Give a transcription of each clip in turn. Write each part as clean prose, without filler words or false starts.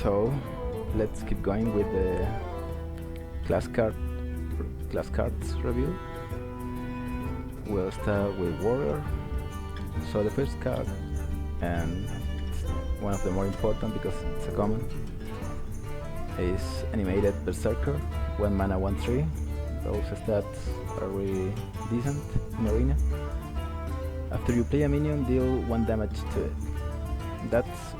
So let's keep going with the class cards review. We'll start with Warrior. So the first card, and it's one of the more important because it's a common, is Animated Berserker, 1 mana 1/3. Those stats are really decent in Arena. After you play a minion, deal 1 damage to it. That's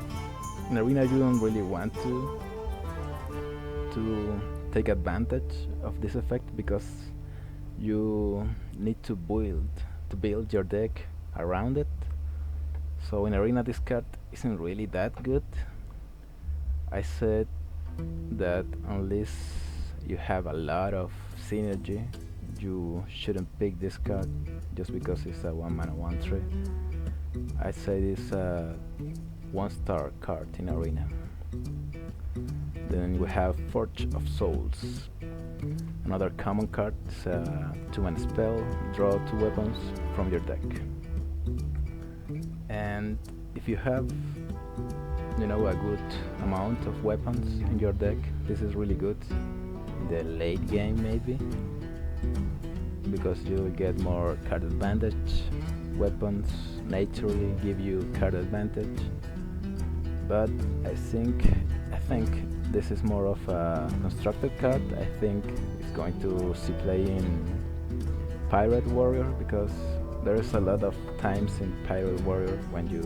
in Arena you don't really want to take advantage of this effect because you need to build your deck around it. So in Arena this card isn't really that good. I said that unless you have a lot of synergy, you shouldn't pick this card just because it's a 1 mana 1/3. I'd say it's a 1-star card in Arena. Then we have Forge of Souls, another common card. It's a 2-mana spell, draw 2 weapons from your deck. And if you have a good amount of weapons in your deck, this is really good in the late game maybe, because you will get more card advantage. Weapons naturally give you card advantage, but I think this is more of a constructed card. I think it's going to see play in Pirate Warrior, because there's a lot of times in Pirate Warrior when you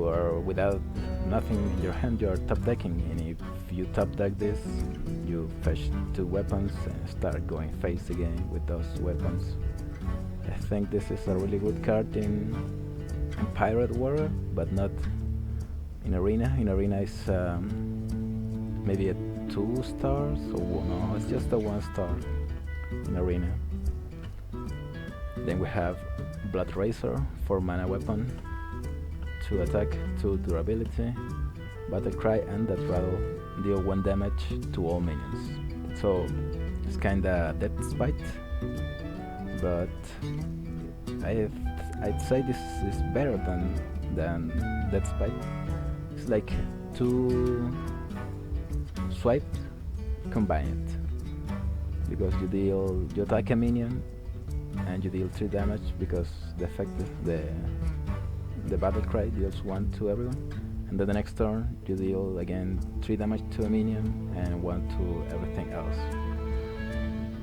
are without nothing in your hand, you are top decking, and if you top deck this, you fetch 2 weapons and start going face again with those weapons. I think this is a really good card in Pirate Warrior, but not in Arena. In Arena is maybe a 2 stars, or no, it's just a 1 star in Arena. Then we have Blood Razor, 4 mana weapon, 2 attack, 2 durability, Battle Cry, and that rattle, deal 1 damage to all minions. So it's kinda Death Spite, but I'd say this is better than Death Spite. It's like 2 swipes combined, because you attack a minion and you deal 3 damage, because the effect is the Battle Cry deals 1 to everyone, and then the next turn you deal again 3 damage to a minion and 1 to everything else.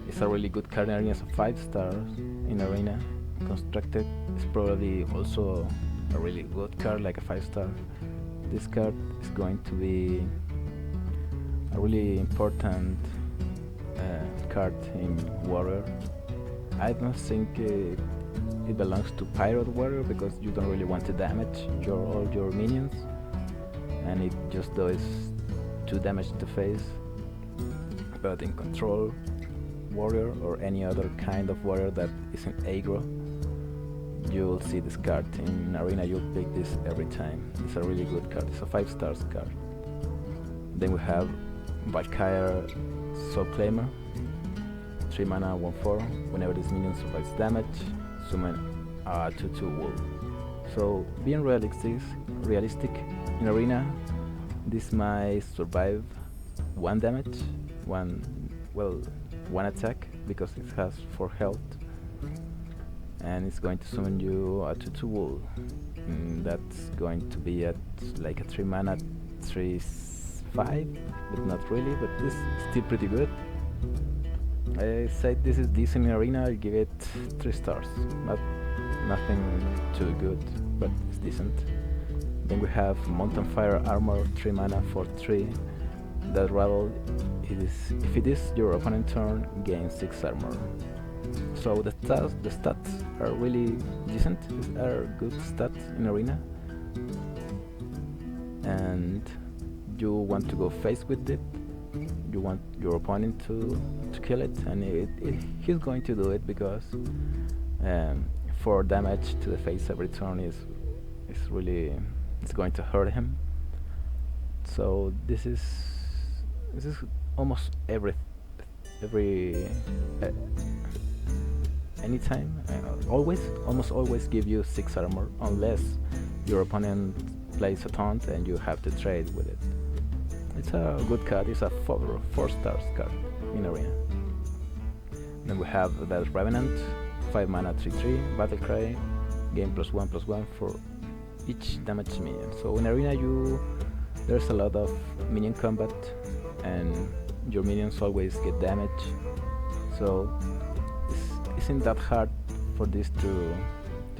It's a really good card in Arena. It's a 5 stars in Arena. Constructed is probably also a really good card, like a 5 star. This card is going to be a really important card in Warrior. I don't think it belongs to Pirate Warrior, because you don't really want to damage all your minions, and it just does 2 damage to face. But in Control Warrior or any other kind of warrior that isn't aggro, you'll see this card in Arena. You'll pick this every time. It's a really good card. It's a 5 stars card. Then we have Valkyrie Soulclaimer, 3 mana 1/4. Whenever this minion survives damage, summon a 2/2 wolf. So being realistic in Arena, this might survive 1 damage, one attack, because it has 4 health, and it's going to summon you a 2/2 wolf. That's going to be at like a 3 mana 3/5, but not really, but this is still pretty good. I said this is decent in Arena. I give it 3 stars. Nothing too good, but it's decent. Then we have Mountain Fire Armor, 3 mana for 3. That rattle if it is your opponent turn, gain 6 armor. So the stats are really decent. These are good stats in Arena, and you want to go face with it. You want your opponent to kill it, and he's going to do it, because 4 damage to the face every turn is going to hurt him. So this is almost every anytime, almost always give you 6 armor, unless your opponent plays a taunt and you have to trade with it. It's a good card. It's a 4 stars card in arena. Then we have that Revenant, 5 mana 3/3, battle cry, gain +1/+1 for each damage minion. So in arena there's a lot of minion combat and your minions always get damage. So it isn't that hard for this to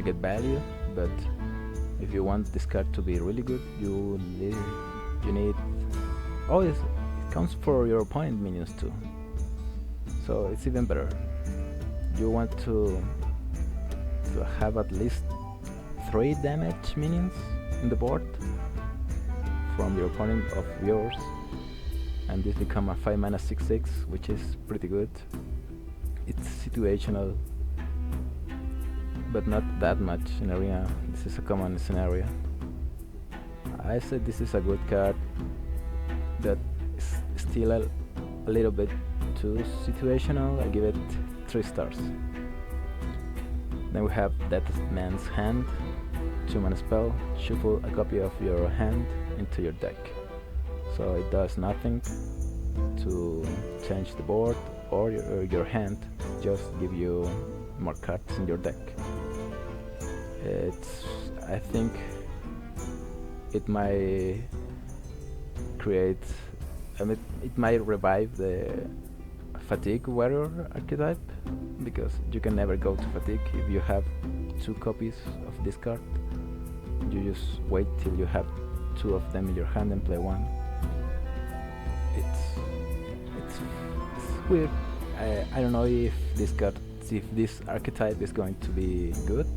get value, but if you want this card to be really good, you need always it counts for your opponent minions too. So it's even better. You want to have at least 3 damage minions in the board from your opponent of yours, and this become a 5 mana 6/6, which is pretty good. It's situational, but not that much in arena. This is a common scenario. I said this is a good card, but it's still a little bit too situational. I give it 3 stars. Then we have Dead Man's Hand, 2 mana spell, shuffle a copy of your hand into your deck. So it does nothing to change the board or your hand, just give you more cards in your deck. I think it might create, it might revive the Fatigue Warrior archetype, because you can never go to Fatigue if you have 2 copies of this card. You just wait till you have 2 of them in your hand and play 1. It's weird. I don't know if this archetype is going to be good,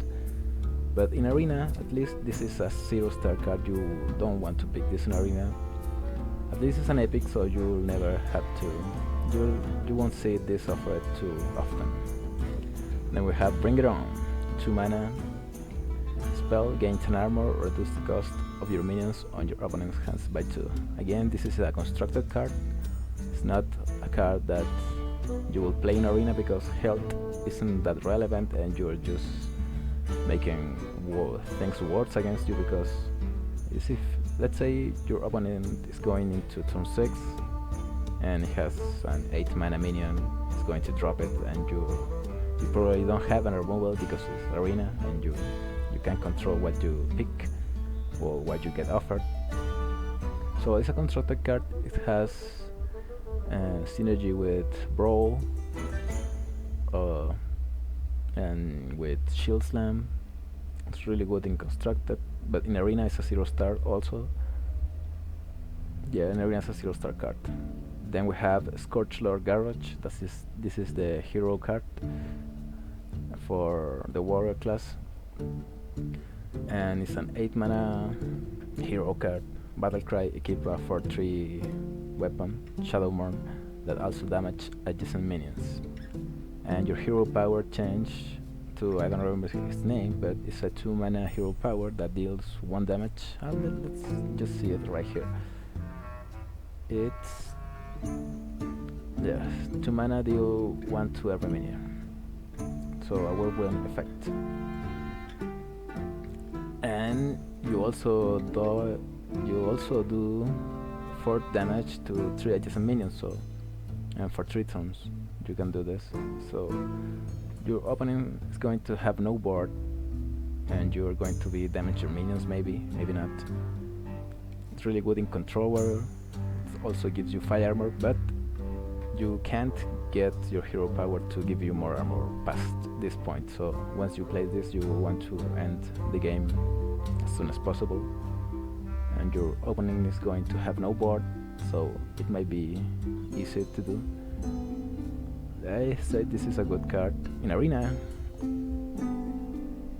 but in arena, at least this is a 0-star card. You don't want to pick this in arena. At least it's an epic, so you'll never have to. You won't see this offered too often. Then we have Bring It On, 2 mana spell, gain 10 armor, reduce the cost of your minions on your opponent's hands by 2. Again, this is a constructed card. It's not a card that you will play in arena because health isn't that relevant and you're just making things worse against you, because if let's say your opponent is going into turn 6 and he has an 8 mana minion, it's going to drop it, and you probably don't have an removal because it's arena and you can control what you pick or what you get offered. So it's a constructed card. It has synergy with Brawl and with Shield Slam. It's really good in constructed, but in arena it's a 0-star also. Yeah, in arena it's a 0-star card. Then we have Scorchlord Garrosh. This is the hero card for the warrior class, and it's an 8 mana hero card. Battle cry, equip a 4/3 weapon, Shadowmourne, that also damage adjacent minions. And your hero power change to, I don't remember his name, but it's a 2 mana hero power that deals 1 damage. Let's just see it right here. It's 2 mana, deal 1 to every minion. So a whirlwind effect. And you also do 4 damage to 3 adjacent minions. So, and for 3 turns you can do this. So your opponent is going to have no board, and you're going to be damage your minions, maybe not. It's really good in control warrior. It also gives you 5 armor, but you can't get your hero power to give you more armor past this point. So once you play this, you want to end the game as soon as possible, and your opponent is going to have no board, so it might be easy to do. I say this is a good card in arena.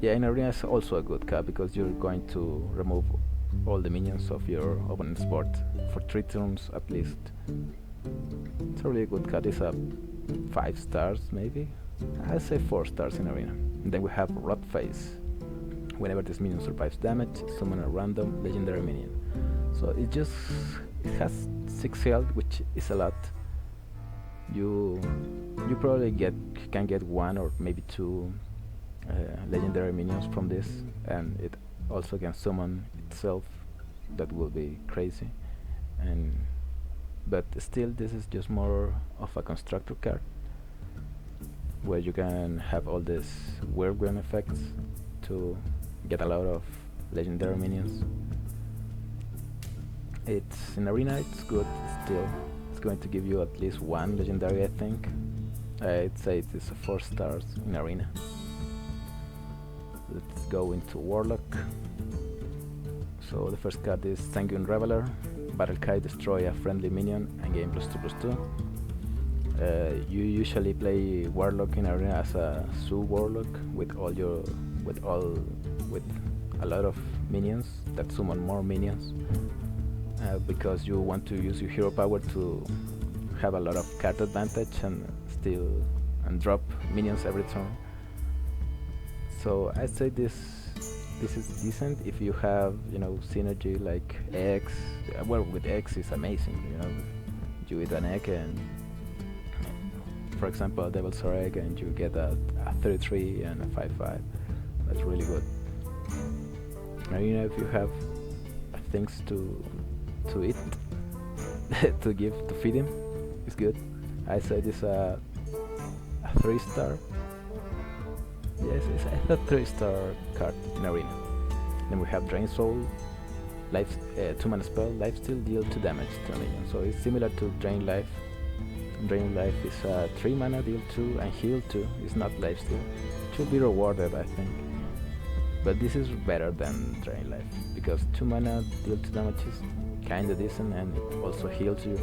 Yeah, in arena is also a good card because you're going to remove all the minions of your opponent's board for 3 turns at least. It's a really good card. It's a 5 stars maybe. I'd say 4 stars in arena. And then we have Rot Face. Whenever this minion survives damage, summon a random legendary minion. So it has 6 health, which is a lot. You probably can get 1 or maybe 2 legendary minions from this, and it also can summon itself that will be crazy. And but still, this is just more of a constructor card where you can have all these weird gun effects to get a lot of legendary minions. It's in arena, it's good still. It's going to give you at least one legendary, I think. I'd say it is a 4 stars in arena. Let's go into Warlock. So the first card is Sanguine Reveler. Battle Kite, destroy a friendly minion and gain +2/+2. You usually play Warlock in arena as a Su Warlock with a lot of minions that summon more minions, because you want to use your hero power to have a lot of card advantage and drop minions every turn. So I'd say this is decent if you have, synergy like X. Well, with X is amazing, you eat an egg and, for example, a Devil's Egg, and you get a 33 and a 5/5. That's really good. Now, if you have things to eat, to feed him, it's good. I say this a 3 star. Yes, it's a 3 star card in arena. Then we have Drain Soul, 2 mana spell, lifesteal, deal 2 damage to a minion. So it's similar to Drain Life. Drain Life is 3 mana, deal 2 and heal 2. It's not lifesteal. It should be rewarded, I think. But this is better than Drain Life, because 2 mana, deal 2 damage is kinda decent, and it also heals you.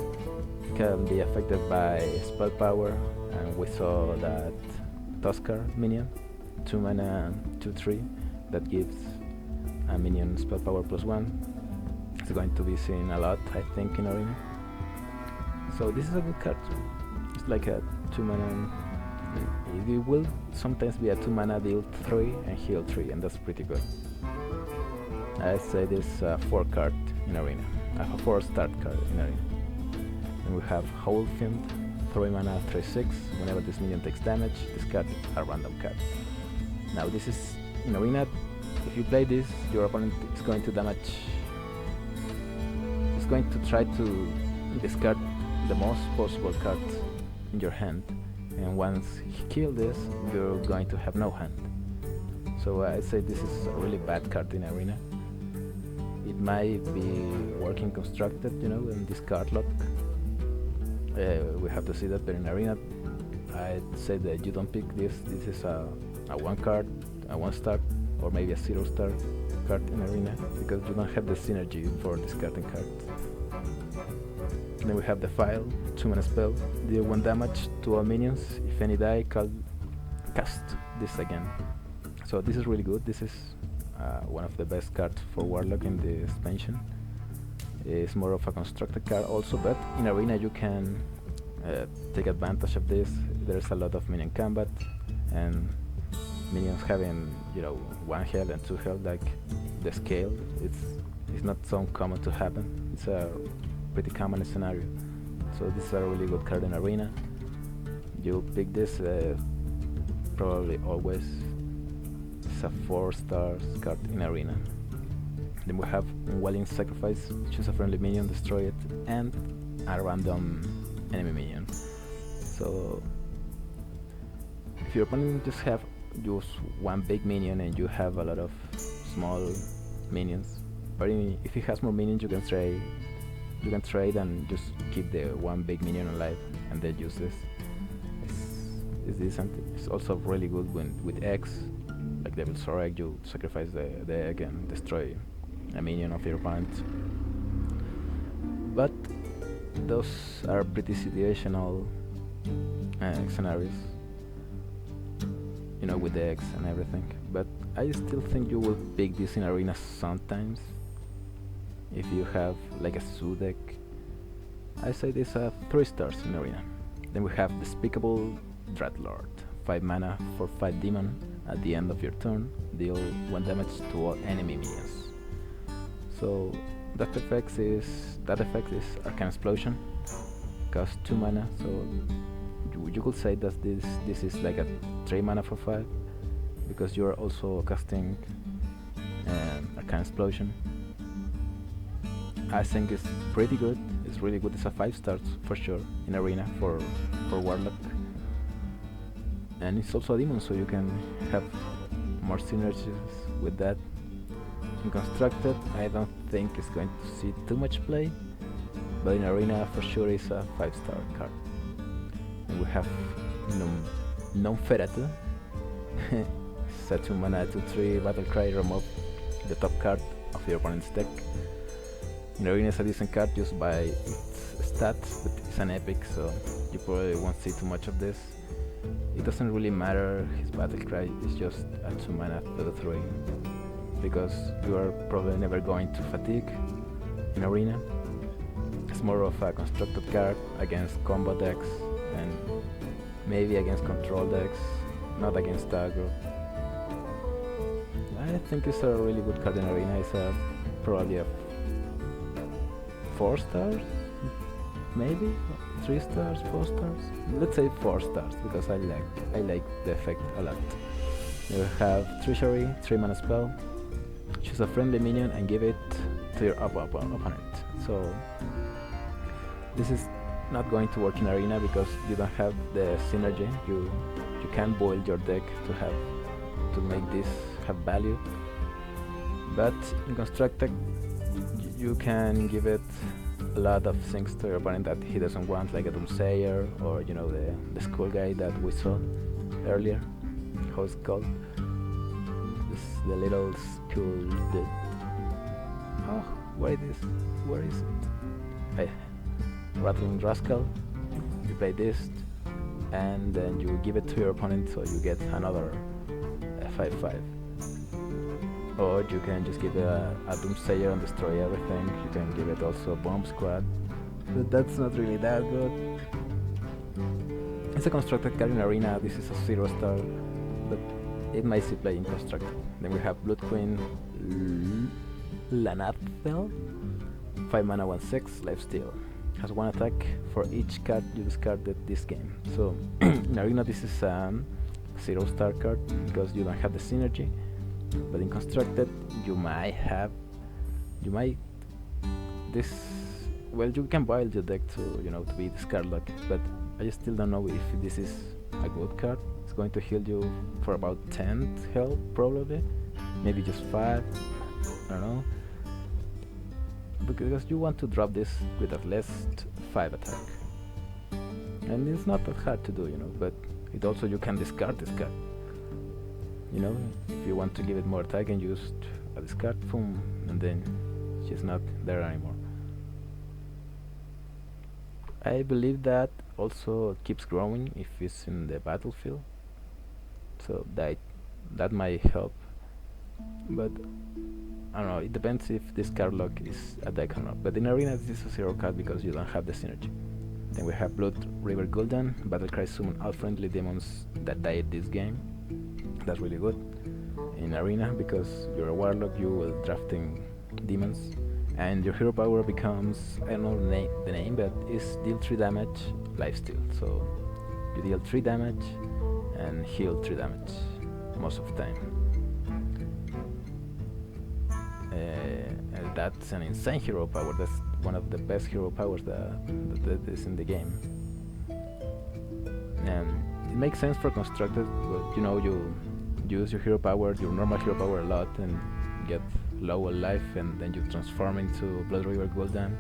It can be affected by spell power, and we saw that Tuskar minion, 2 mana, 2/3, that gives a minion spell power +1. It's going to be seen a lot, I think, in arena. So this is a good card. It's like a 2 mana. It will sometimes be a 2 mana, deal 3 and heal 3, and that's pretty good. I say this 4 card in arena, a 4 start card in arena. And we have Howl Fiend, 3 mana, 3/6. Whenever this minion takes damage, discard a random card. Now this is in arena. If you play this, your opponent is going to damage. It's going to try to discard the most possible cards in your hand, and once he kills this, you're going to have no hand. So I say this is a really bad card in arena. It might be working constructed, in this card lock. We have to see that, but in arena, I'd say that you don't pick this. This is a 1 card, a 1 star, or maybe a 0 star card in arena, because you don't have the synergy for discarding cards. Then we have the File, 2 mana spell, deal 1 damage to all minions. If any die, cast this again. So this is really good. This is one of the best cards for Warlock in the expansion. It's more of a constructed card also, but in arena you can take advantage of this. There's a lot of minion combat, and minions having 1 health and 2 health, like the scale. It's not so common to happen. It's a pretty common scenario. So this is a really good card in arena. You pick this probably always. It's a 4 stars card in arena. Then we have Unwilling Sacrifice, choose a friendly minion, destroy it, and a random enemy minion. So if your opponent just have 1 big minion and you have a lot of small minions, or if he has more minions, you can trade and just keep the 1 big minion alive and then use this. It's decent. It's also really good with X, like Devil's Egg. You sacrifice the egg and destroy a minion of your opponent. But those are pretty situational scenarios, with the eggs and everything. But I still think you will pick this in arena sometimes if you have like a Su deck. I say this 3 stars in arena. Then we have Despicable Dreadlord, 5 mana for 5 demon. At the end of your turn, deal 1 damage to all enemy minions. So that effect is Arcane Explosion, costs 2 mana. So you could say that this is like a 3 mana for 5, because you're also casting Arcane Explosion. I think it's pretty good. It's really good. It's a 5 stars for sure in arena for Warlock, and it's also a demon, so you can have more synergies with that. In constructed, I don't think it's going to see too much play, but in arena for sure it's a 5-star card. And we have non-feratu. It's a 2 mana 2/3 battle cry. Remove the top card of your opponent's deck. In arena is a decent card just by its stats, but it's an epic, so you probably won't see too much of this. It doesn't really matter his battle cry, it's just a 2 mana 3, because you are probably never going to fatigue in arena. It's more of a constructed card against combo decks and maybe against control decks, not against aggro. I think it's a really good card in arena. It's probably a 4 stars, maybe 3 stars, 4 stars. Let's say 4 stars because I like the effect a lot. You have Treasury, 3 mana spell. Choose a friendly minion and give it to your opponent. So this is not going to work in arena because you don't have the synergy. You can't boil your deck to make this have value. But in constructed, you can give it a lot of things to your opponent that he doesn't want, like a Doomsayer or the skull guy that we saw earlier. How it's called? This the little skull dude. Oh, where is it? Hey, Rattling Rascal. You play this, and then you give it to your opponent, so you get another 5/5. Or you can just give it a Doomsayer and destroy everything. You can give it also a Bomb Squad, but that's not really that good. It's a constructed card in arena. This is a 0 star, but it might see play in constructed. Then we have Blood Queen Lanathel, 5 mana 1/6 lifesteal. Has 1 attack for each card you discarded this game. So in arena this is a 0 star card because you don't have the synergy. But in constructed, you might you can build your deck to be discard lock, but I still don't know if this is a good card. It's going to heal you for about 10 health probably, maybe just 5, I don't know, because you want to drop this with at least 5 attack, and it's not that hard to do, but it also you can discard this card. If you want to give it more attack and use a discard, boom, and then she's not there anymore. I believe that also keeps growing if it's in the battlefield, so that might help, but I don't know, it depends if this card lock is a deck or not. But in arena this is a 0 card because you don't have the synergy. Then we have Blood River Gul'dan, Battlecry summon all friendly demons that died this game. That's really good in arena because you're a warlock, you will drafting demons, and your hero power becomes, I don't know the name, but it's deal 3 damage, lifesteal. So you deal 3 damage and heal 3 damage most of the time. And that's an insane hero power. That's one of the best hero powers that is in the game. And it makes sense for constructed, but you use your hero power, your normal hero power a lot, and get lower life, and then you transform into Blood River Gul'dan,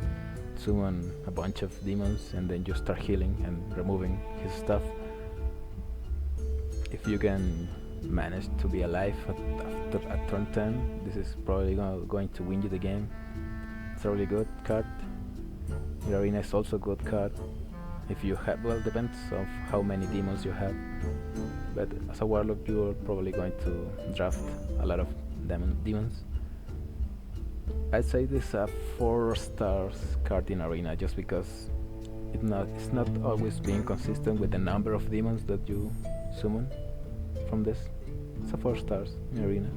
summon a bunch of demons, and then you start healing and removing his stuff. If you can manage to be alive at turn 10, this is probably going to win you the game. It's a really good card. The arena is also a good card. If you have, well, depends on how many demons you have, but as a warlock you're probably going to draft a lot of demons. I'd say this is a 4 stars card in arena just because it's not always being consistent with the number of demons that you summon from this. It's a 4 stars in arena.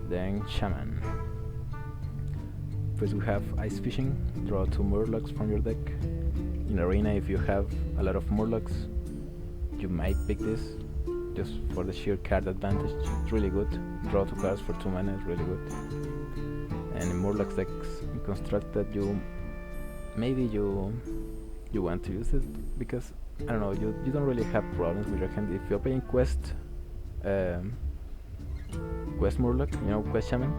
Then Shaman. First we have Ice Fishing, draw 2 Murlocs from your deck. In arena, if you have a lot of Murlocs, you might pick this just for the sheer card advantage. It's really good. Draw 2 cards for 2 mana is really good. And in Murloc decks in constructed, you want to use it because I don't know, you don't really have problems with your hand if you're playing um, quest Murloc, quest Shaman.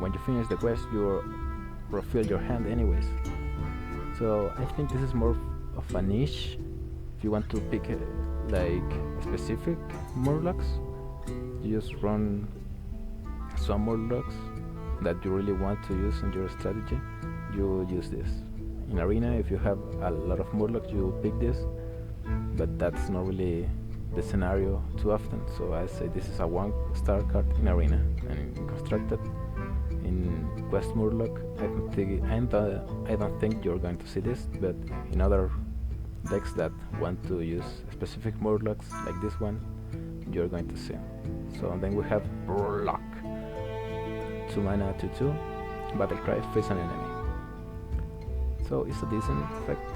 When you finish the quest, you refill your hand anyways. So I think this is more of a niche. If you want to pick like specific Murlocs, you just run some Murlocs that you really want to use in your strategy. You use this. In Arena, if you have a lot of Murlocs, you pick this, but that's not really the scenario too often. So I say this is a 1-star card in Arena, and in Constructed, in Quest Murloc, I don't think you're going to see this, but in other decks that want to use specific Murlocs like this one, you're going to see. So then we have Warlock, 2 mana, 2/2, battle cry, freeze an enemy. So it's a decent effect.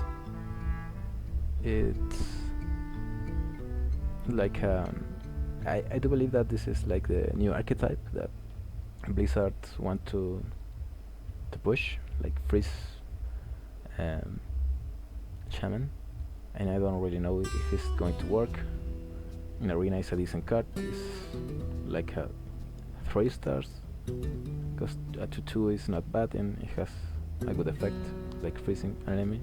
It's like I do believe that this is like the new archetype that Blizzard want to push, like freeze Shaman, and I don't really know if it's going to work. In Arena, it's a decent card. It's like a 3 stars because a 2/2 is not bad and it has a good effect, like freezing an enemy.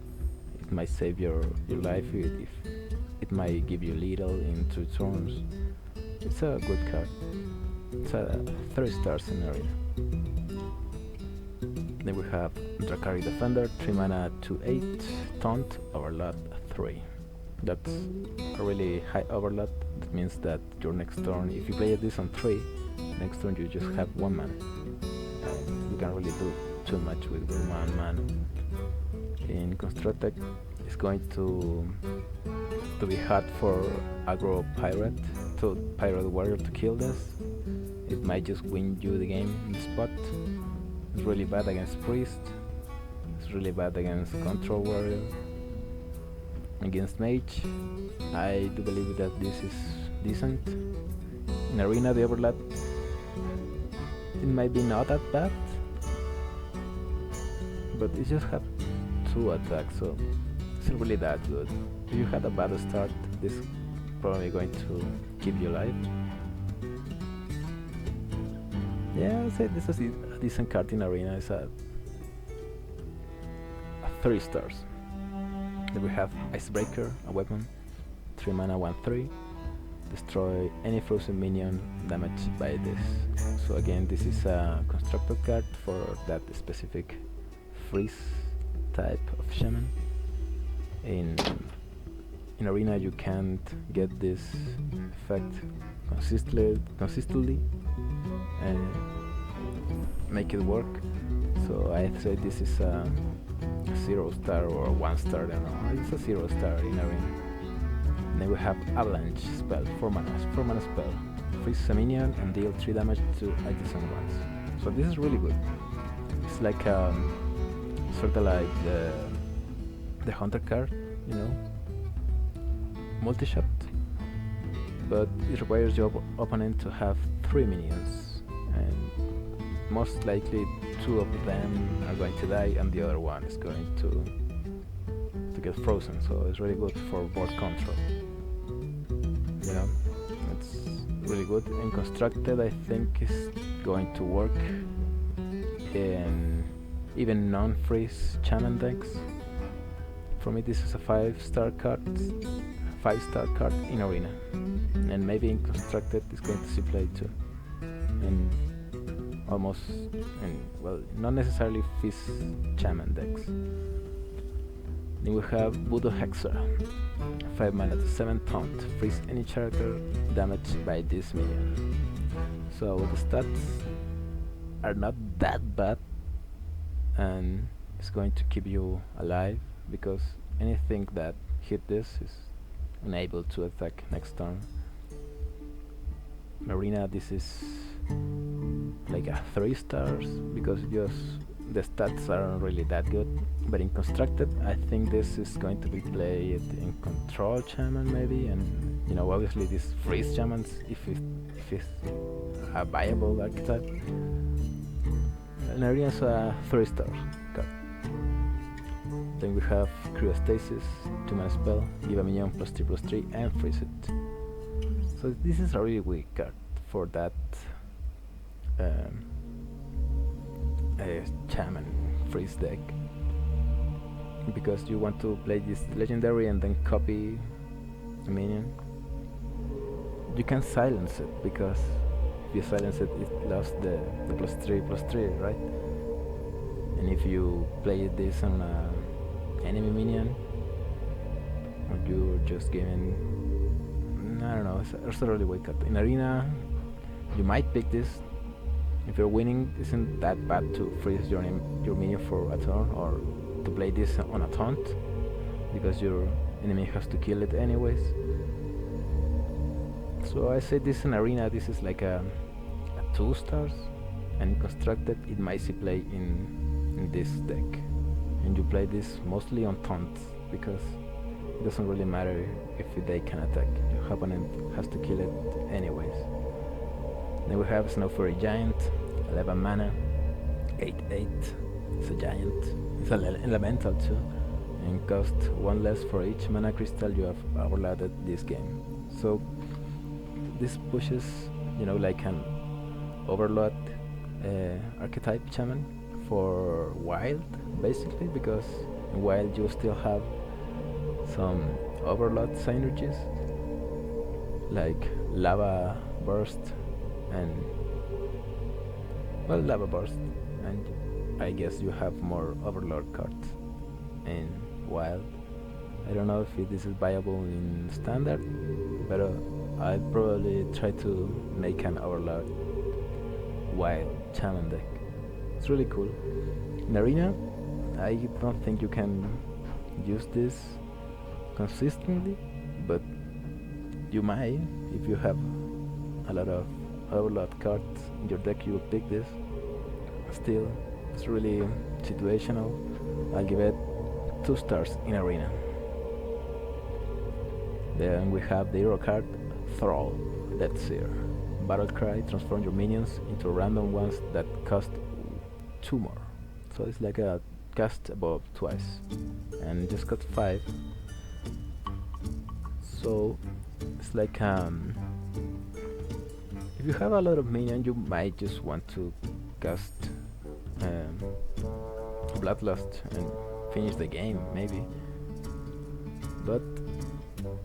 It might save your life if it might give you little in 2 turns. It's a good card. It's a 3 stars in Arena. Then we have Drakari Defender, 3 mana, 2/8, Taunt, Overload 3. That's a really high overload. That means that your next turn, if you play this on 3, next turn you just have 1 mana. You can't really do too much with 1 mana. In Constructed, it's going to be hard for aggro pirate warrior to kill this. It might just win you the game in the spot. It's really bad against priest. It's really bad against control warrior. Against mage, I do believe that this is decent. In Arena, the overlap, it might be not that bad, but it just have 2 attacks, so it's not really that good. If you had a bad start, this is probably going to keep you alive. Yeah, I'd say this is a decent card in Arena. It's a 3 stars. Then we have Icebreaker, a weapon, 3 mana, 1/3. Destroy any frozen minion damaged by this. So again, this is a constructed card for that specific freeze type of Shaman. In Arena, you can't get this effect consistently and make it work. So I'd say this is a 0 star or 1 star. I don't know. It's a 0 star in Arena. Then we have Avalanche spell, 4 mana spell. Freeze a minion and deal 3 damage to adjacent ones. So this is really good. It's like sort of like the Hunter card, multi-shot. But it requires your opponent to have 3 minions, and most likely 2 of them are going to die and the other one is going to get frozen. So it's really good for board control. It's really good. And Constructed, I think, is going to work in even non-freeze Shaman decks. For me, this is a 5-star card in Arena, and maybe in Constructed it's going to see play too. And not necessarily freeze Shaman decks. Then we have Voodoo Hexer, 5 mana to 7 taunt, freeze any character damaged by this minion. So the stats are not that bad, and it's going to keep you alive because anything that hit this is unable to attack next turn. Marina, this is like a 3 stars because the stats aren't really that good. But in Constructed, I think this is going to be played in Control Shaman maybe, and obviously this freeze Shamans if it's a viable archetype. an arena is a 3-star card. Then we have Cryostasis, 2-mana spell, give a minion +3/+3 and freeze it. So this is a really weak card for that Shaman freeze deck, because you want to play this legendary and then copy a minion. You can silence it, because if you silence it, it lost the +3/+3, right? And if you play this on a enemy minion, or you're just giving, I don't know, it's a really weak card. In arena, you might pick this. If you're winning, isn't that bad to freeze your minion for a turn, or to play this on a taunt, because your enemy has to kill it anyways. So I say this in arena, this is like a 2 stars, and constructed it might see play in this deck, and you play this mostly on taunts, because it doesn't really matter if they can attack, your opponent has to kill it anyways. Then we have Snow Fury Giant, 11 mana, 8/8. It's a giant. It's an elemental too, and costs 1 less for each mana crystal you have overloaded this game. So this pushes, you know, like an overload archetype Shaman for wild, basically, because in wild you still have some overload synergies like lava burst and lava burst, and I guess you have more overlord cards in wild. I don't know if this is viable in standard, but I'd probably try to make an overlord wild Shaman deck. It's really cool. In arena, I don't think you can use this consistently, but you might. If you have a lot of overload cards in your deck, you will pick this. Still, it's really situational. I'll give it 2 stars in arena. Then we have the hero card, Thrall, Death Seer. Battle Cry, transform your minions into random ones that cost 2 more. So it's like a cast above twice, and just got 5. So it's like if you have a lot of minions, you might just want to cast Bloodlust and finish the game, maybe.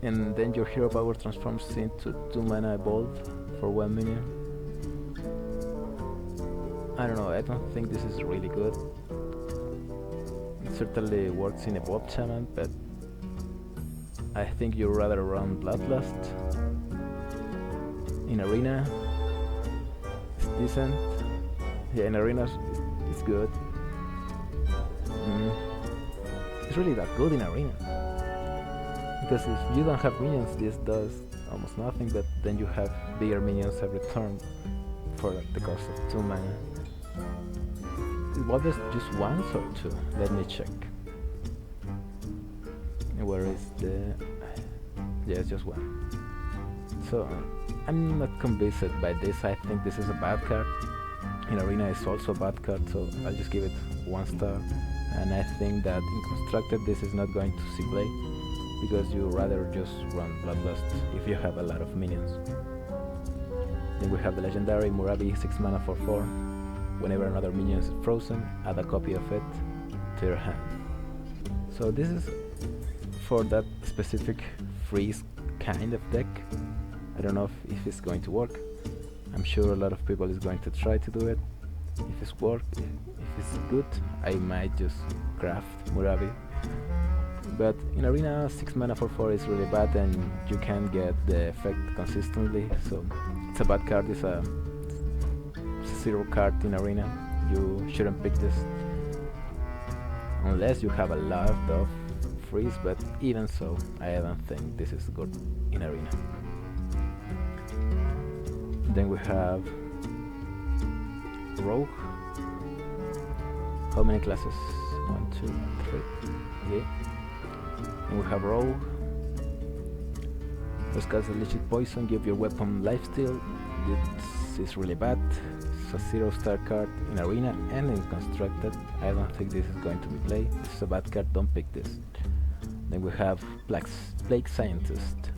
And then your hero power transforms into 2 mana evolve for 1 minion. I don't know, I don't think this is really good. It certainly works in evolved Shaman, but I think you'd rather run Bloodlust. In arena, it's decent. Yeah, in arena it's good. It's really that good in arena, because if you don't have minions, this does almost nothing, but then you have bigger minions every turn for the cost of 2 mana. Was this just once or 2? Let me check. Where is the... yeah, it's just 1. So I'm not convinced by this. I think this is a bad card. In arena is also a bad card, so I'll just give it 1 star. And I think that in constructed this is not going to see play, because you rather just run Bloodlust if you have a lot of minions. Then we have the legendary Murabi, 6 mana for 4. Whenever another minion is frozen, add a copy of it to your hand. So this is for that specific freeze kind of deck. I don't know if it's going to work. I'm sure a lot of people is going to try to do it. If it's good, I might just craft Murabi. But in arena, 6 mana for 4 is really bad, and you can't get the effect consistently, so it's a bad card. It's a 0 card in arena. You shouldn't pick this unless you have a lot of freeze, but even so, I don't think this is good in arena. Then we have Rogue. How many classes? 1, 2, 3. Yeah. And we have Rogue. First cast a Leech Poison, give your weapon lifesteal. It's is really bad. It's a 0-star card in Arena and in Constructed. I don't think this is going to be played. This is a bad card, don't pick this. Then we have Plague Scientist.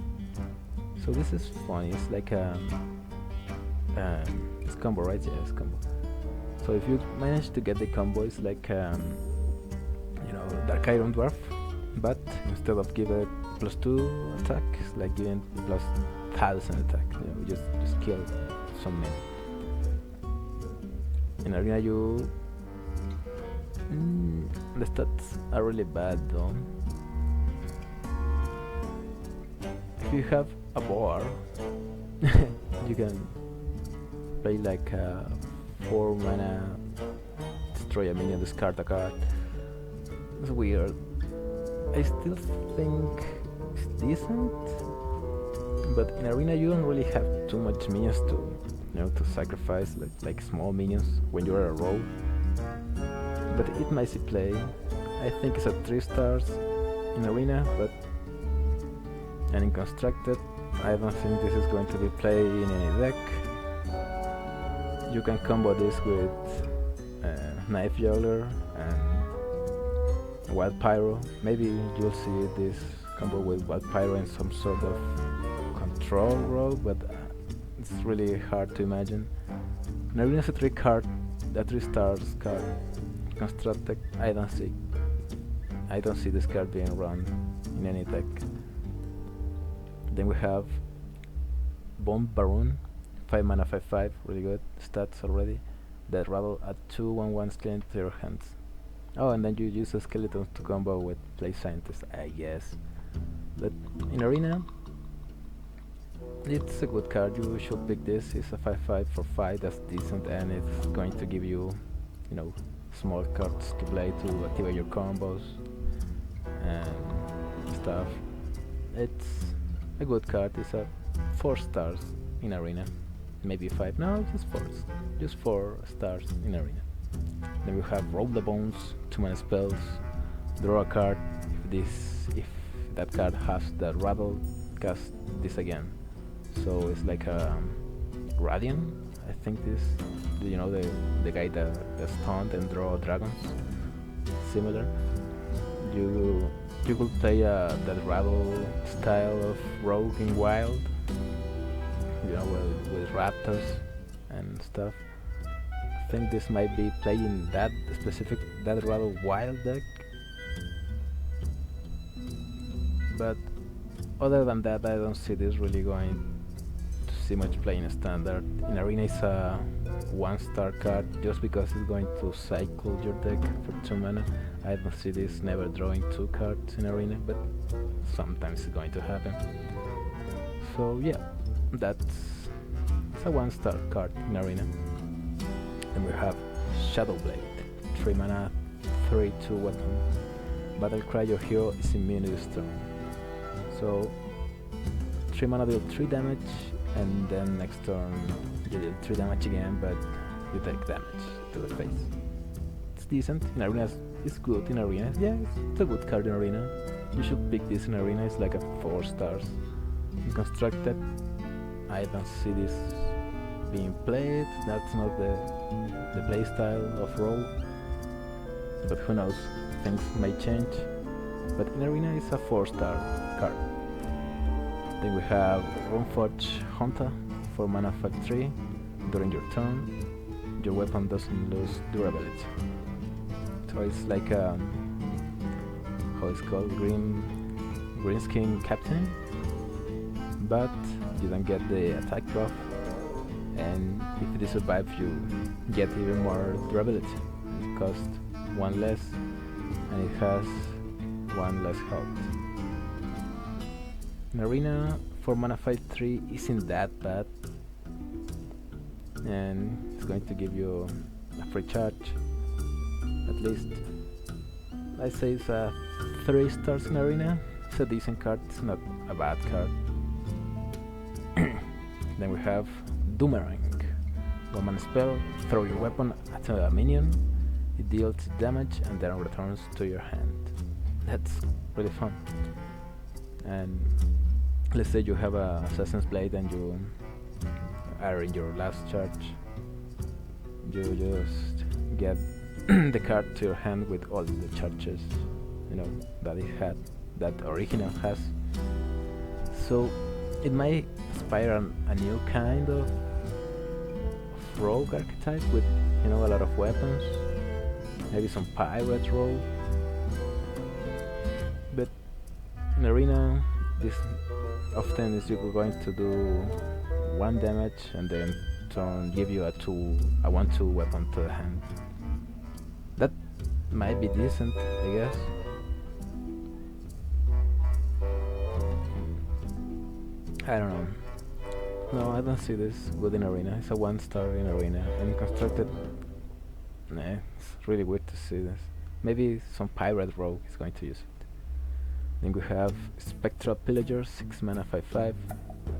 So this is funny, it's like a... it's combo, right? Yeah, it's combo. So if you manage to get the combo, it's like you know, Dark Iron Dwarf, but instead of giving +2 attack, it's like giving +1000 attack. You know, just kill some men. In Arena you... the stats are really bad though. If you have a bar, you can play like a 4 mana, destroy a minion, discard a card. It's weird. I still think it's decent, but in Arena you don't really have too much minions to, you know, to sacrifice like small minions when you're a rogue. But it might see play. I think it's a 3 stars in Arena, but and in Constructed, I don't think this is going to be played in any deck. You can combo this with Knife Juggler and Wild Pyro. Maybe you'll see this combo with Wild Pyro in some sort of control rogue, but it's really hard to imagine. In Arena is a 3 stars card. Constructed, I don't see this card being run in any deck. Then we have Bomb Baron, 5 mana 5/5, really good stats already. That rattle at 2/1/1 skeleton to your hands. Oh, and then you use a skeleton to combo with Plague Scientist, I guess. But in Arena, it's a good card. You should pick this. It's a 5/5 for 5. That's decent, and it's going to give you, you know, small cards to play to activate your combos and stuff. It's a good card. It's a 4 stars in Arena, maybe 5. No, just 4 stars in Arena. Then we have Roll the Bones, 2 mana spells, draw a card. If that card has the rattle, cast this again. So it's like a Radiant. I think this, you know, the guy that stunned and draw dragons. Similar. You could play that rattle style of rogue in wild, you know, with raptors and stuff. I think this might be playing that rattle wild deck. But other than that, I don't see this really going to see much play in standard. In Arena it's a 1-star card just because it's going to cycle your deck for 2 mana. I don't see this never drawing 2 cards in Arena, but sometimes it's going to happen. So yeah, it's a 1-star card in Arena. And we have Shadowblade, 3 mana, 3/2 weapon. Battlecry, your hero is immune to storm. So 3 mana deal 3 damage, and then next turn you deal 3 damage again, but you take damage to the face. It's decent. In Arena it's good in Arena. Yeah, it's a good card in Arena. You should pick this in Arena. It's like a 4 stars. In Constructed, I don't see this being played. That's not the play style of Roll. But who knows? Things may change. But in Arena it's a 4-star card. Then we have Runeforge Hunter, 4 mana 5/3. During your turn, your weapon doesn't lose durability. So it's like a, how it's called, green skin captain, but you don't get the attack buff, and if it survives you get even more durability. It costs 1 less and it has 1 less health. In Arena, 4 mana 5/3 isn't that bad, and it's going to give you a free charge. At least I say it's a 3 stars in Arena. It's a decent card, it's not a bad card. Then we have Doomerang, 1 mana spell, throw your weapon at a minion, it deals damage and then returns to your hand. That's really fun. And let's say you have a Assassin's Blade and you are in your last charge, you just get the card to your hand with all the charges, you know, that it had, that original has. So it might inspire a new kind of rogue archetype with, you know, a lot of weapons, maybe some pirate rogue. But in arena, this often is you're going to do 1 damage and then give you a 1/2 weapon to the hand. That might be decent, I guess. I don't know. No, I don't see this good in arena. It's a 1-star in arena, and constructed. Nah, it's really weird to see this. Maybe some pirate rogue is going to use it. Then we have Spectral Pillager, 6 mana, 5/5.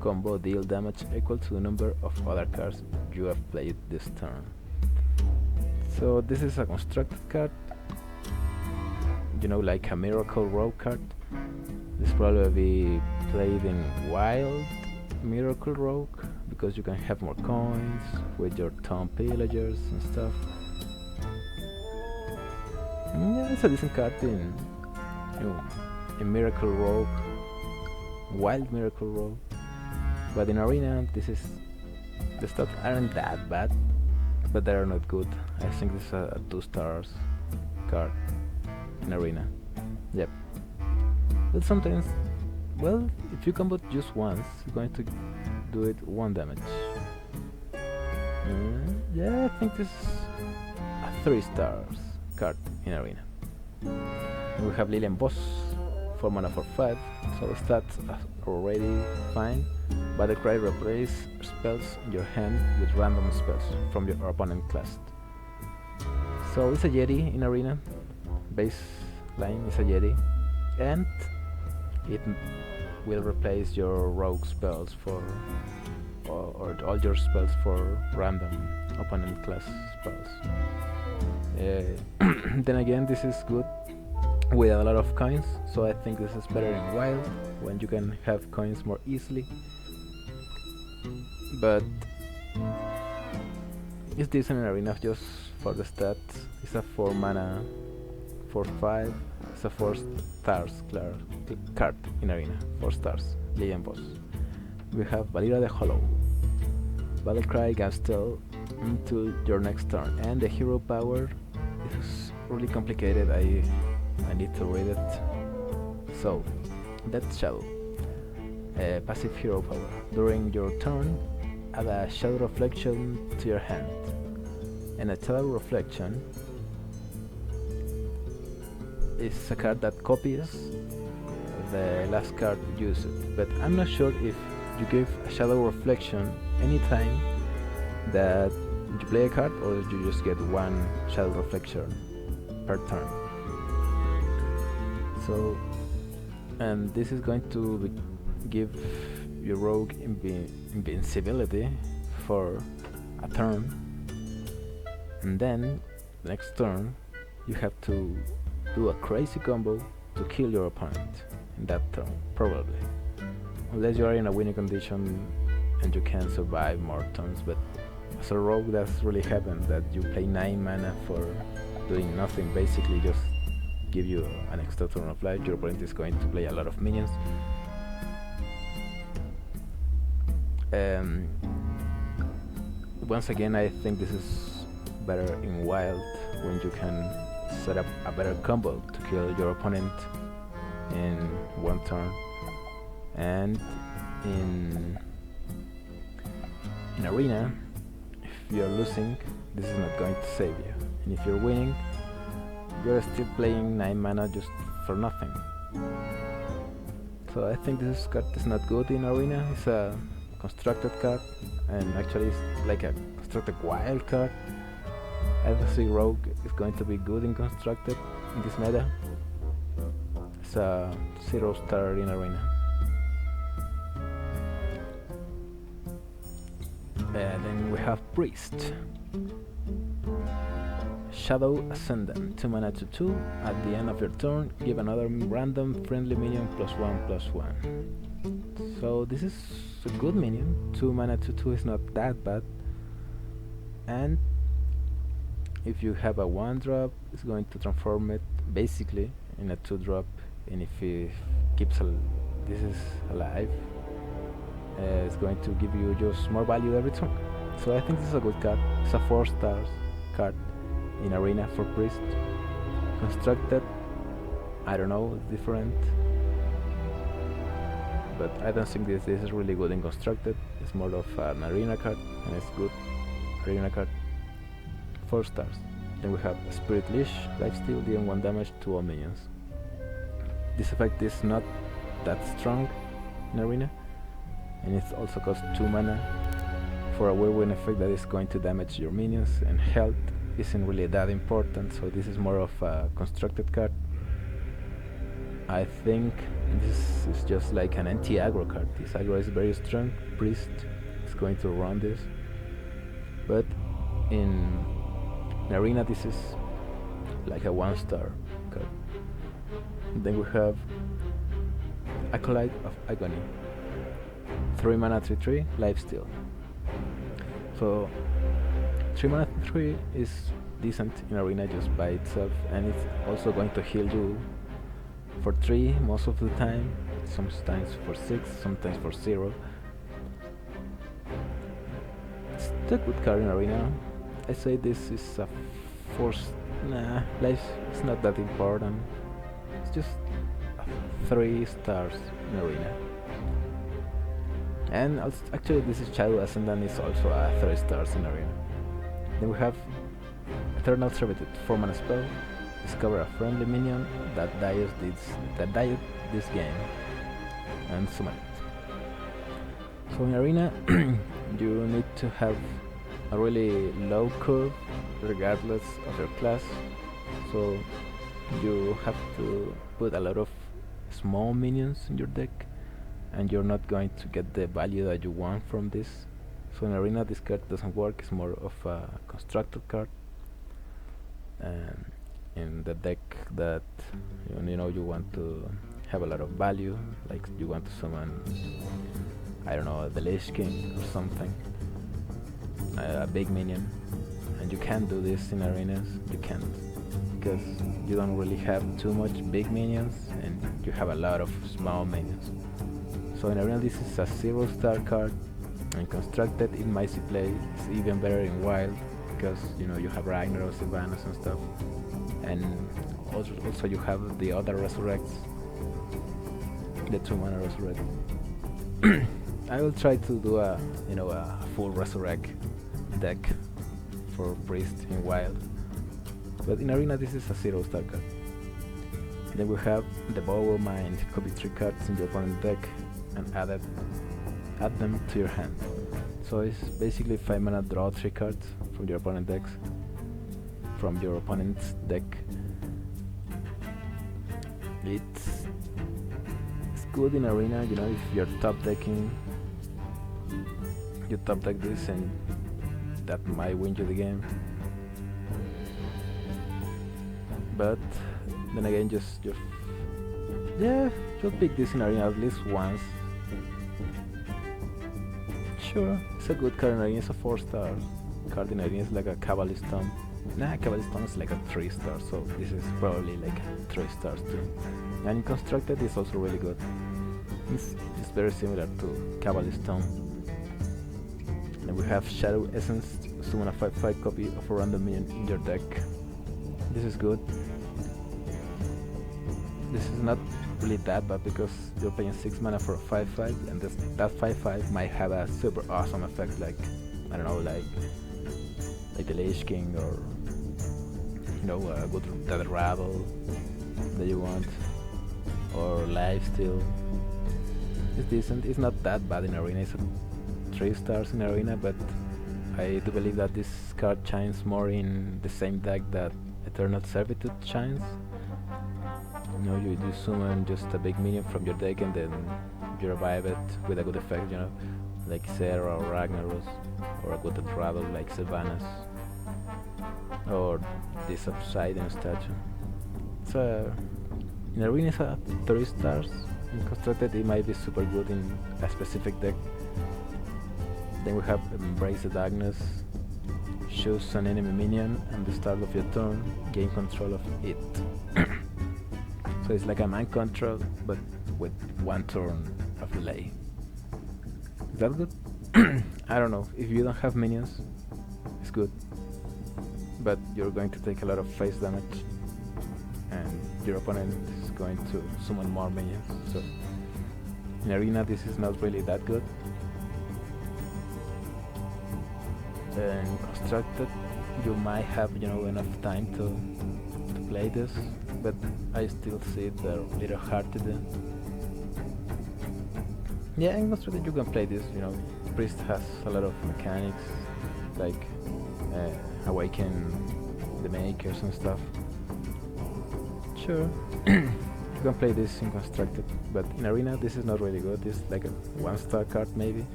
Combo, deal damage equal to the number of other cards you have played this turn. So this is a constructed card, you know, like a Miracle Rogue card. This probably be played in Wild Miracle Rogue, because you can have more coins with your Tomb Pillagers and stuff. Yeah, it's a decent card in, you know, in Miracle Rogue, Wild Miracle Rogue. But in arena, the stats aren't that bad, but they are not good. I think this is a 2 stars card in arena. Yep. But sometimes, well, if you combo just once, you're going to do it 1 damage. Yeah, I think this is a 3 stars card in arena. And we have Lilian Boss, 4 mana, 4/5, so the stats are already fine. Battlecry, replace spells in your hand with random spells from your opponent class. So it's a Yeti in arena. Baseline is a Yeti, and it will replace your rogue spells for or all your spells for random opponent class spells. Then again, this is good with a lot of coins, so I think this is better in wild, when you can have coins more easily. But it's decent in arena just for the stats. It's a 4 mana, 4/5. It's a 4 stars card in arena. 4 stars. Legend Boss. We have Valira the Hollow. Battlecry Gastel until your next turn, and the hero power is really complicated. I need to read it. So, Death Shadow. Passive hero power. During your turn, add a Shadow Reflection to your hand. And a Shadow Reflection is a card that copies the last card used. But I'm not sure if you give a Shadow Reflection anytime that you play a card, or you just get 1 Shadow Reflection per turn. So, and this is going to give your rogue invincibility for a turn, and then next turn you have to do a crazy combo to kill your opponent in that turn, probably, unless you are in a winning condition and you can survive more turns. But as a rogue, that's really happened, that you play 9 mana for doing nothing, basically just give you an extra turn of life. Your opponent is going to play a lot of minions. Once again, I think this is better in wild, when you can set up a better combo to kill your opponent in 1 turn. And in arena, if you're losing, this is not going to save you, and if you're winning, you're still playing 9 mana just for nothing. So I think this card is not good in arena. It's a constructed card, and actually it's like a constructed wild card. I don't see rogue is going to be good in constructed in this meta. It's a 0 star in arena. Then we have Priest. Shadow Ascendant, 2 mana 2/2. At the end of your turn, give another random friendly minion +1/+1. So this is a good minion. 2 mana 2/2 is not that bad. And if you have a 1-drop, it's going to transform it basically in a 2-drop. And if it keeps this is alive, it's going to give you just more value every turn. So I think this is a good card. It's a 4-star card in Arena for Priest. Constructed, I don't know, different. But I don't think this is really good in Constructed. It's more of an Arena card, and it's good Arena card. 4 stars. Then we have Spirit Leash, Lifesteal, dealing 1 damage to all minions. This effect is not that strong in Arena, and it also costs 2 mana for a whirlwind effect that is going to damage your minions, and health isn't really that important, so this is more of a constructed card. I think this is just like an anti-aggro card. This aggro is very strong. Priest is going to run this, but in Arena this is like a 1-star card. Then we have Acolyte of Agony, 3 mana 3/3, Lifesteal. So 3 mana 3 is decent in Arena just by itself, and it's also going to heal you for 3 most of the time, sometimes for 6, sometimes for 0. It's a good card in Arena. I say this is a life is not that important. It's just 3 stars in Arena. And actually this is Shadow Ascendant is also a 3 stars in Arena. Then we have Eternal Servitude, 4 mana spell. Discover a friendly minion that dies this game and summon it. So in Arena you need to have a really low curve regardless of your class, so you have to put a lot of small minions in your deck, and you're not going to get the value that you want from this. So in Arena this card doesn't work. It's more of a constructed card, and in the deck that you want to have a lot of value, like you want to summon, I don't know, the Lich King or something, a big minion, and you can't do this in arenas. You can't, because you don't really have too much big minions and you have a lot of small minions. So in arena this is a 0-star card, and constructed it might see play. It's even better in wild, because you have Ragnaros, Sylvanas and stuff, and also you have the other resurrects, the 2 mana resurrect. I will try to do a full resurrect deck for priest in wild, but in arena this is a 0-star card. Then we have the Bower Mind. Copy 3 cards in your opponent's deck and add them to your hand. So it's basically 5 mana, draw 3 cards from your opponent's deck. It's good in arena, if you're top decking, you top deck this and that might win you the game. But then again, just pick this in arena at least once. Sure, it's a good card in arena. It's a 4-star card in arena. It's like a Cabalistone. Cabalistone is like a 3-star, so this is probably like 3 stars too. And constructed is also really good. It's very similar to Cabalistone. Then we have Shadow Essence. Summon a 5/5 copy of a random minion in your deck. This is good. This is not really that bad because you're paying 6 mana for a 5/5, and that 5/5 might have a super awesome effect, like I don't know, like the Lich King, or a good that Rabble that you want, or Lifesteal. It's decent. It's not that bad in arena. It's a 3 stars in arena, but I do believe that this card shines more in the same deck that Eternal Servitude shines. You summon just a big minion from your deck and then you revive it with a good effect, like Sarah or Ragnaros, or a good Rabble like Sylvanas. or this obsidian statue. So in arena it's a 3 stars. In constructed it might be super good in a specific deck. Then we have Embrace the Darkness. Choose an enemy minion and the start of your turn, gain control of it. So it's like a mind control, but with 1 turn of delay. Is that good? I don't know. If you don't have minions, it's good. But you're going to take a lot of face damage, and your opponent is going to summon more minions. So in arena, this is not really that good. In constructed, you might have enough time to play this, but I still see it a little hard to do. Yeah, in constructed you can play this. Priest has a lot of mechanics like awaken the makers and stuff. Sure, you can play this in constructed, but in arena this is not really good. It's like a 1-star card maybe.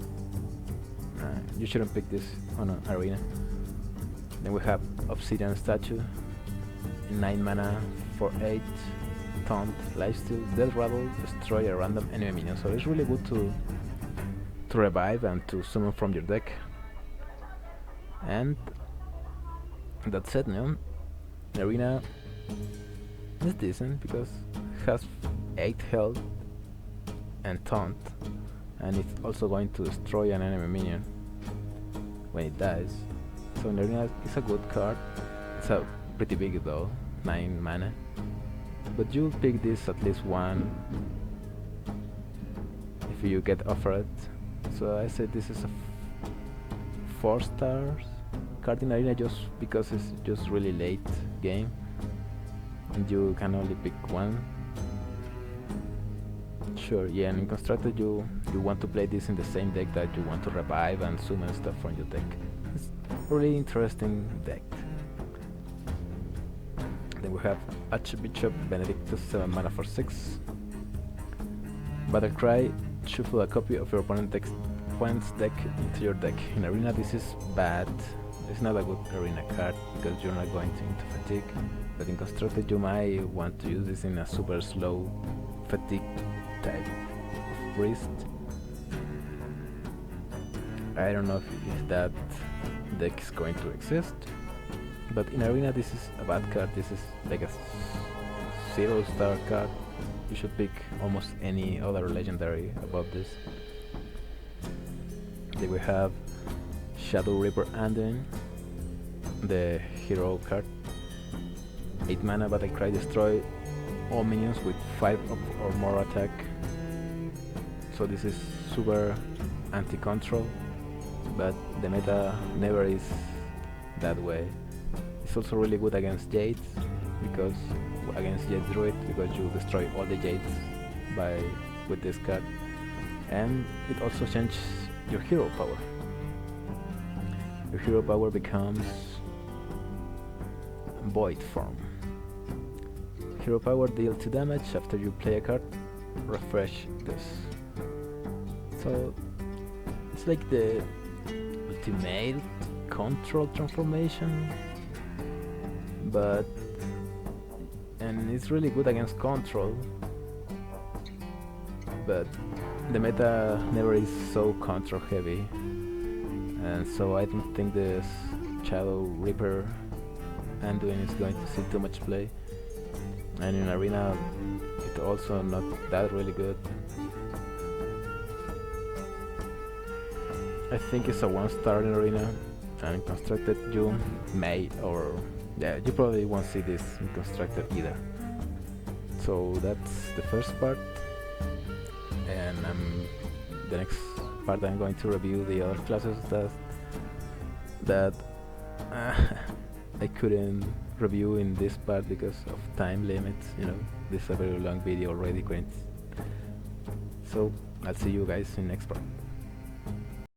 You shouldn't pick this on an arena. Then we have Obsidian Statue, 9 mana for 8, Taunt, Lifesteal, Death Rattle, destroy a random enemy minion. So it's really good to revive and to summon from your deck. And that's it, Arena is decent because it has 8 health and Taunt, and it's also going to destroy an enemy minion when it dies. So in arena it's a good card. It's a pretty big though, 9 mana. But you pick this at least one if you get offered. So I said this is a 4 stars card in arena just because it's just really late game and you can only pick one. Sure, yeah, and in constructed you want to play this in the same deck that you want to revive and summon stuff from your deck. It's a really interesting deck. Then we have Archbishop Benedictus, 7 mana for 6. Battlecry, shuffle a copy of your opponent's deck into your deck. In arena this is bad. It's not a good arena card because you're not going into fatigue. But in constructed you might want to use this in a super slow fatigue type of priest. I don't know if that deck is going to exist, but in arena this is a bad card. This is like a 0-star card. You should pick almost any other legendary above this. Then we have Shadow Reaper Anduin, the hero card. 8 mana, Battlecry, destroy all minions with 5 or more attack. So this is super anti-control, but the meta never is that way. It's also really good against Jades, because against Jade Druid, because you destroy all the Jades with this card, and it also changes your hero power. Your hero power becomes Void form. Hero power deal 2 damage after you play a card. Refresh this. So it's like the ultimate control transformation, and it's really good against control, but the meta never is so control heavy, and so I don't think this Shadow Reaper Anduin is going to see too much play. And in arena it's also not that really good. I think it's a 1-star in arena, and in constructed you may, or yeah, you probably won't see this in constructed either. So that's the first part, and the next part I'm going to review the other classes that I couldn't review in this part because of time limits. This is a very long video already, so I'll see you guys in next part.